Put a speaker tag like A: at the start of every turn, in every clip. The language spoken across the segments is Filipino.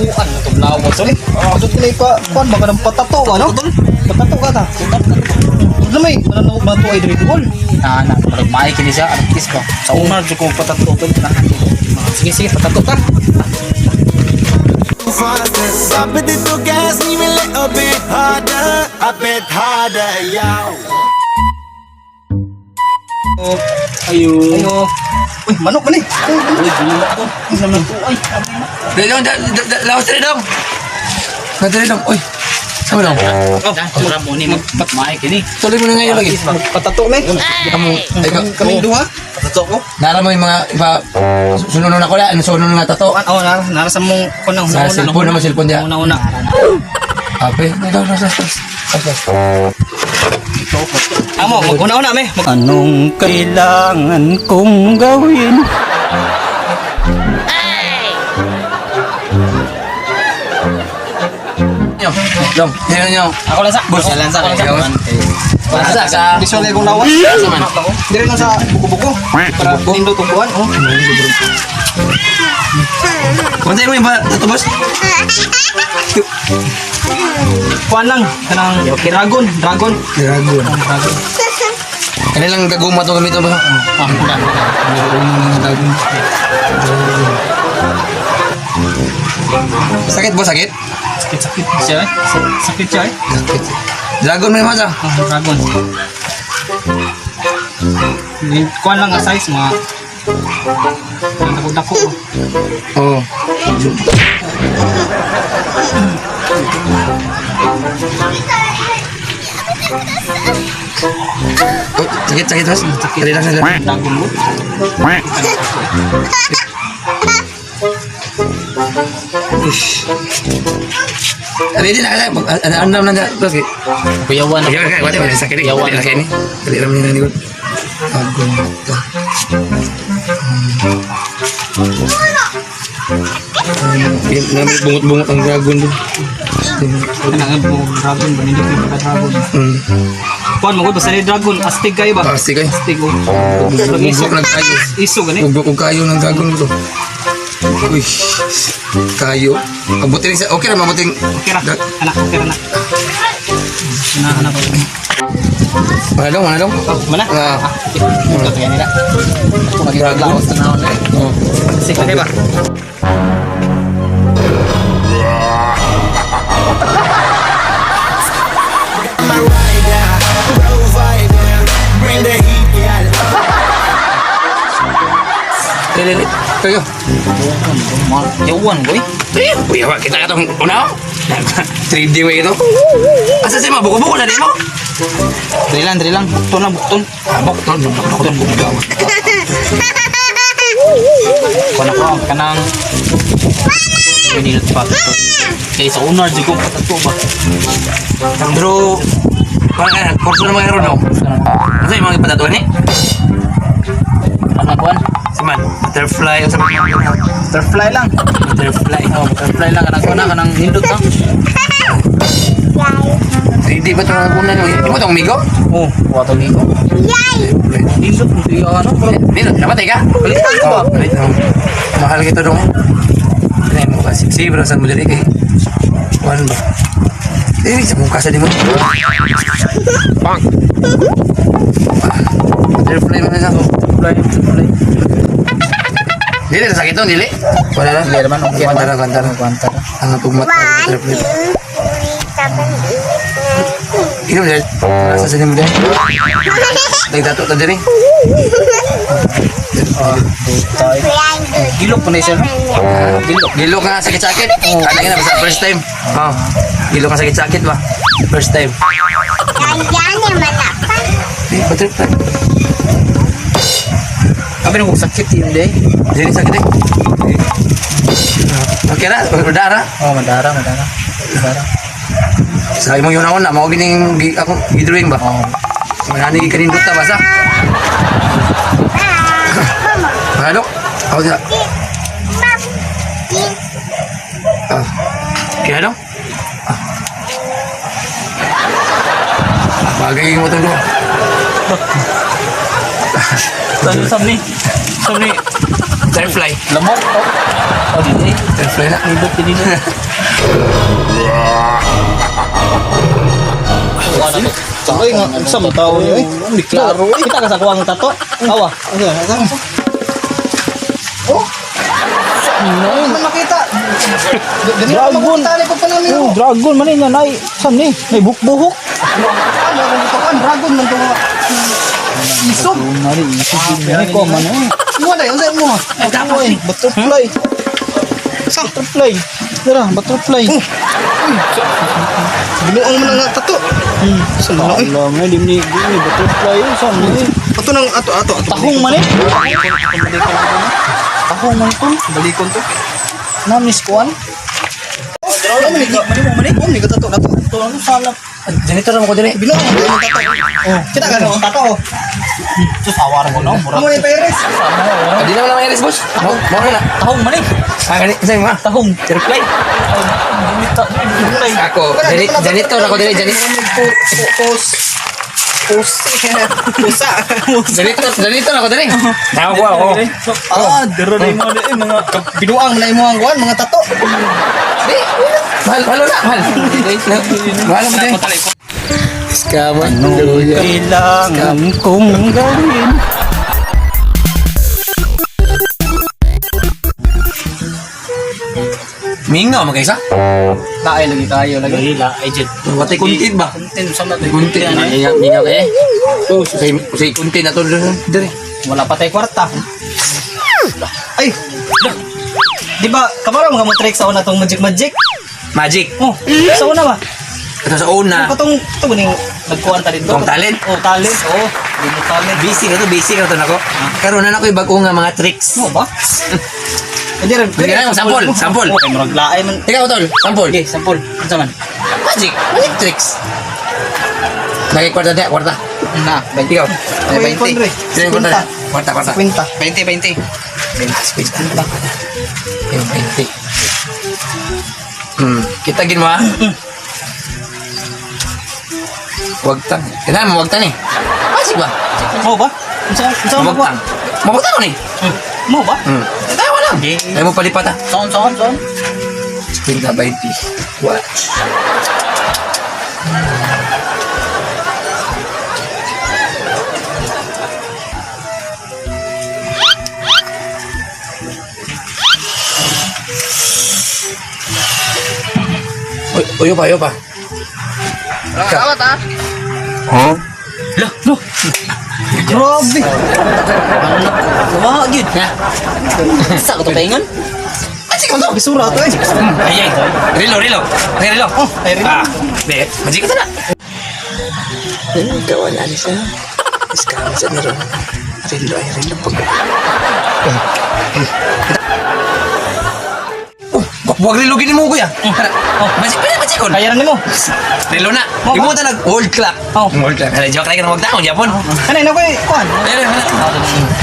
A: kuan na itong lawas. Sorry. Ito kinay pa, kuan ba ka ng patato ka, no? Patato ka ta. Ano may, mananaw ba ito ay dribble?
B: Na, maay kini siya, artist ba?
A: Sa unar, dyan kong patato ka.
B: Sige, sige, patato ka.
C: Stop it to gas me a little bit harder, a bit harder, yow.
A: Ayun. Uy, manok man eh.
B: Uy, gulila ko. Ano naman ito? Ay,
D: Dong, lawas tadi dong. Tadi dong. Uy. Sama dong.
B: kurang mo ni maay kini.
D: Tuloy mo na ngayon lagi.
A: Patato na eh.
D: Kamu,
A: Kaming duha. Patato ko.
D: nara mo yung mga iba sunod na ko na, sunod na tato.
A: Oo, narasan mong kunang
D: Sa cellphone naman, cellphone dia.
A: Una-una.
D: Ape, daw.
A: Amo, una-una me.
E: Anong kailangan kong gawin?
D: Dong, nyo.
B: Ako lang sa.
D: Boss.
B: Ako lang sa.
D: Sa
A: Visual kong lawas. Dire lang sa buko-buko. Para nindo tubuan. Oh.
D: Kuntay mo yung ba tato boss?
A: Kuan lang. Kanang dragon.
D: Dragon. Kanilang gaguma to gamito ba? Sakit boss, sakit?
A: Sakit siya eh. Sakit siya eh.
D: Sakit. Dragon mo yung masa?
A: Dragon. Kuan lang ang size mga dako-dako.
D: Oo. Oh, sakit boss. Dali lang.
A: Dragon mo.
D: Ready na lang. Andam lang boss.
B: Kuyawan.
D: Kaya wala ba sakit ni?
B: Yawan.
D: Sakit ni. Dali lang ni ni. Agung. Yan namin bungot-bungot ang dragon din.
A: Kanang dragon ba hindi ko dragon. Kuan mo ko sa dragon astig kayo ba?
D: Pasti kayo.
A: Astig oh.
D: Bubuk ng kayo.
A: Iso gani.
D: Bubuk kayo ng dragon mo to. Uy. Kayo. Abutin sa okay na mabuting.
A: Okay ra. Anak okay ra na. Anak ko.
D: Mana dong?
A: Mana?
D: Ah.
A: Ito kaya nila. Ako magiglaos na ako na.
D: Oh.
A: Sige kay ba?
C: My rider, provider, bring the heat, yeah.
D: Dili. Kayo.
B: Yawan, boy.
D: Uy, awak kita katong una. 3D way ito. Asa si mo buko-buko na di mo?
B: Dali lang. Bukton lang, bukton.
D: Bukton.
B: Kuan ako, kanang Pinilot pa. Kaya sa unar, di ko patato ba?
D: Bro, parang kurso na mga no? Ano yung mga ipatatuan eh?
B: Ano kuan?
D: Saman, butterfly o sa mga
B: Butterfly lang.
D: butterfly.
B: Oh, butterfly lang. Kanang kuan na, kanang hindot na.
D: 3D ba ito mga kunan nyo? Di mo itong umigo?
B: Oh, wato nito. Hindot mo siya ano bro.
D: Dito, namatay ka?
B: Balitan ko ba?
D: Balit na. Mahal kita dong. Ano mo kasi? Si bro, saan mo dali kay? Kuhan ba? Eh, sa mukha sa di mo. Bang! Butterfly mo na sa ako.
B: Butterfly.
D: Dili, sakit to, dili. Wala lang.
B: Dili naman, okay
D: Kwanta
B: naman.
D: na.
B: Kwanta na.
D: Ang pugmat na butterfly. Ikaw dahil, nasa sa mo dahil. Nagdato ta diri.
B: Gilok po na siya, no?
D: Gilo ka sakit-sakit. Kada nga basta first time. Oh. Gilo ka sakit-sakit ba? First time. Eh, butterfly.
B: Kami nung sakit yun day.
D: Dili sakit eh. Okay na, udara.
B: Oh, madara.
D: Sa imong yun ako na, mao gining ako gidrawing ba?
B: Oh.
D: Manani kanindot ta basa. Ano? Ako sa. Ah. Kaya ano? Ah. Bagay mo itong doon.
B: Saan ni?
D: Butterfly.
B: Lamok. Oh.
D: Butterfly na.
E: Libot din nila.
A: Ay nga, sa tao niyo eh. Hindi klaro eh.
E: Kita ka sa kuwang tato. Awa.
A: Oh. Ano man makita? Ganito ka magpuntali pag panami mo.
E: Dragon man yan. Ay, saan ni? May bukbuhok.
A: Ano kung ito kan dragon man itong isog.
E: Mari, isip ko man eh.
A: Mo na, yung mo.
E: Butterfly.
A: Butterfly. Sa
E: Butterfly. Tara, butterfly.
A: binuang mo na nga tato. Sa mga eh.
E: Alam nga, di ni butterfly. Saan ni?
A: Ato nang ato.
E: Tahong man eh. Tahong man ito.
A: Balikon to.
E: Namis kuwan.
A: Ano man ikaw? Ano ka tato na to?
E: Ito ano salap.
D: Janitor naman ko din eh.
A: Binuang mo yung tato. Oh, kita ka no tato.
E: Ito sawar ko no.
A: Amo ni Perez.
D: Di naman naman Iris, boss. Mo na.
E: Tahong man eh.
D: Gani, sa'yo mga.
E: Tahong. Butterfly. Butterfly.
D: Ako, janitor ako din, janitor.
A: Pusa.
D: Janitor ako din eh. Nakuha ako.
E: Dero na yung mga
A: Binuang na mo ang kuan mga tato.
D: Di, mahal na, mahal. Mahal mo din. Skaman.
E: kailangan kong gawin.
D: Mingaw mo kaysa?
A: Laay lagi tayo lagi.
E: Hila, agent.
D: Watay kuntit ba?
E: Content sa mga
D: Kuntit. Mingaw kayo eh. Oh, say kuntit na to dere.
E: Wala pa tayo kwarta.
A: Ay. Di ba kamara mga mo trick sa una tong magic?
D: Magic.
A: Oh, sa una ba?
D: Ito sa una.
A: Ano tong ning nagkuhan ta dito?
D: Kung talent?
A: Oh, talent. Oh, di mo talent.
D: Busy na to nako. Karon na ako ibago nga mga tricks.
A: Mo ba? Hindi rin.
D: Sige na, sampol.
A: Okay, murag laay man.
D: Ikaw tol, sampol.
E: Okay, sampol. Ano sa man?
D: Magic tricks. Lagi kwarta dia, kwarta.
E: Na,
D: Ikaw.
A: Ay, 20.
D: Sino yung kwarta? Kwarta.
A: Kwenta.
D: 20. Yung 20. Kita gin mo ha? Wagtang. Kailangan mo wagtang eh. Magic ba?
A: Mo ba? Unsa mo ba?
D: Wagtang. Mabagtang ko ni.
A: Mo ba?
D: Tayo lang. Ayaw mo palipat ha.
E: Son.
D: Quinta 20. Watch. Uyo pa.
A: Awat ah.
E: Lo.
A: Grabe.
E: Wah, gid.
D: Ya.
E: Sa ko to paingon.
D: Magic mo to.
A: Bisura to eh.
E: Ay.
D: Rilo.
A: Oh, ay rin.
D: Be, magic ka na. Kawan ani sa. Sekarang sa naro. Rilo pag. Wag rilo gini mo kuya. Magic kon.
A: Kaya rin mo.
D: Rilo na. Imo ta nag old clock. Old clock. Ala joke lagi na wag taon Japon.
A: Kanay na ko eh. Kuan.
D: Pero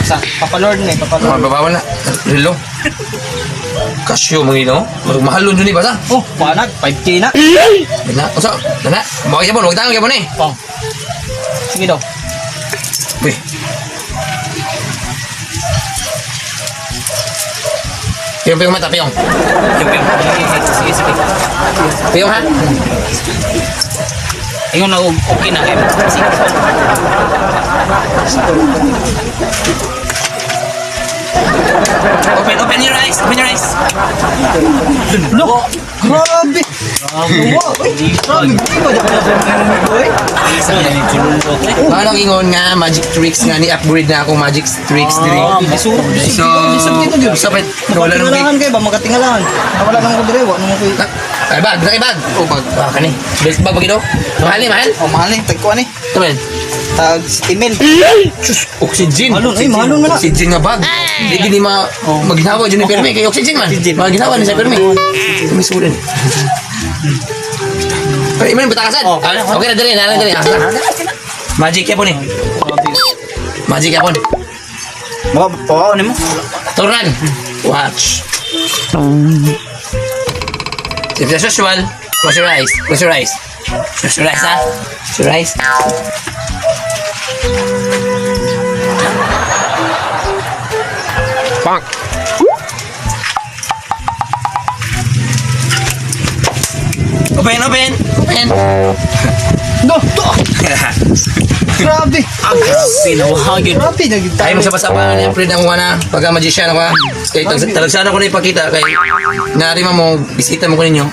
A: Sa Papalord ni, Papalord.
D: mababawal na. Rilo. Kasyo mangino. Mahalon dun ba sa?
A: Oh, panag 5K na.
D: Na, usa. Na. Mo Japon, wag taon Japon eh.
A: Oh. Sige daw.
D: Weh. Piyong mata, piyong.
E: Sige.
D: Piyong ha?
E: Ingon na okay na kayo. Sige.
D: Open your eyes.
A: Lo, grabe. Grabe. Grabe ba
D: Ano ingon nga magic tricks nga ni upgrade na ako magic tricks diri.
A: Bisura.
D: So pet wala nang
A: Magatingalahan kayo ba? Magatingalahan. Wala nang ko dire, wala nang ko.
D: Ay bag. Oh bag. Ah kani. Belt bag bagido. Mahal.
A: Oh, mahal eh. Tagkuan eh.
D: Tumen.
A: Tag email.
D: Oxygen.
A: Mahalon man na.
D: Oxygen nga bag. Di gini maginawa dyan ni Permi kay oxygen man. Maginawa ni sa Permi. Misulan. Ay, iman betakasan. Okay na dali. Magic yapon eh. Magic yapon.
E: Mga pawaw nimo.
D: Turan. Watch. If as usual, close your eyes. Close your eyes ha. Close your eyes. Bonk. Open.
A: No, to. Grabe.
E: Pinawagin.
A: Grabe na gid.
D: Kaya mo sa pasabangan niya, Fred, ang wana, pagka magician ako, kaya talagsana ko na ipakita, kaya nari mo, bisita mo ko ninyo.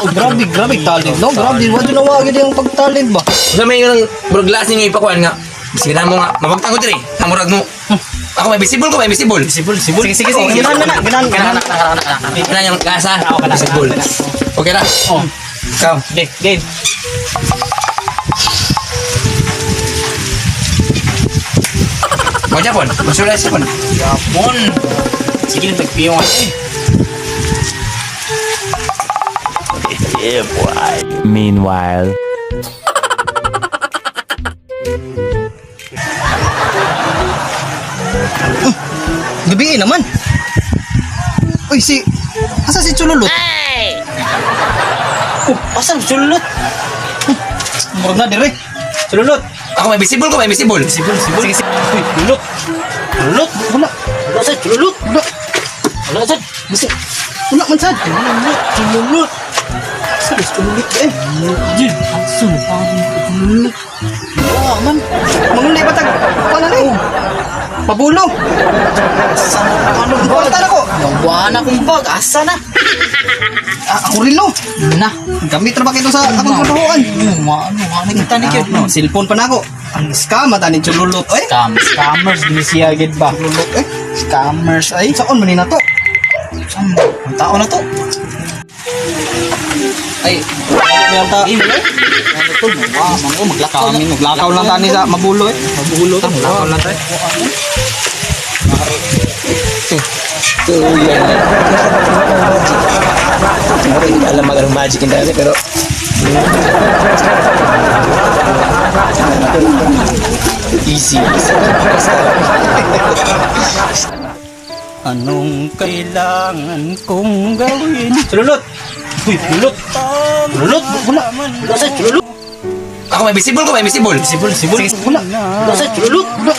A: Oh, grabe talent, no? Grabe, wala na wagid yung pagtalent ba?
D: So may yung bro glass ninyo ipakuan nga, bisita mo nga, mapagtanggol diri, amurag mo. Ako may visible ko, may visible.
E: Sige.
A: Ginahan na.
E: Kana.
D: Ina yung gasa, visible. Okay na?
E: Oh.
D: Ikaw.
E: Game.
D: Mau Japon? Masuk lah Japon.
E: Mon. Sige na tagpiyon eh.
C: Meanwhile.
A: Gabi naman. Uy, asa si Chululot?
E: Asan sulot?
A: Murag na dire. Chululot.
D: Ako may visible ko, may visible.
E: Sige.
A: Uy, Chululot. Chululot, wala.
E: Wala sa sulot. Wala sa.
A: Basta, wala man sad. Chululot. Sabi, Chululot eh.
E: Jin. Asan pa sulot?
A: Wala man. Mangulay batag. Wala na eh. Pabulo. Ano, kwarta na ko.
E: Nabuana kong bag. Asa na?
A: Ako rin no.
E: Na.
A: Gamit na ba kayo sa akong trabahoan?
E: Ano kita ni kid?
A: No, cellphone pa na ako. Ang scam ata ni Chululot eh.
E: Scammers din siya gid ba?
A: Chululot eh.
E: Scammers ay.
A: Saan man na to?
E: Ang tao na to.
A: Ay, meron ta.
E: Ano to? Maglakaw kami.
A: Maglakaw lang tani sa mabulo eh. Mabulo to. Maglakaw lang tayo.
D: Hindi alam mag magic yung dati, pero easy.
B: Anong kailangan kong gawin?
A: Chululot. Uy, Chululot. Chululot, wala.
E: Wala sa sulot.
D: Ako may visible ko, may visible.
A: Wala.
E: Wala sa sulot.
A: Wala.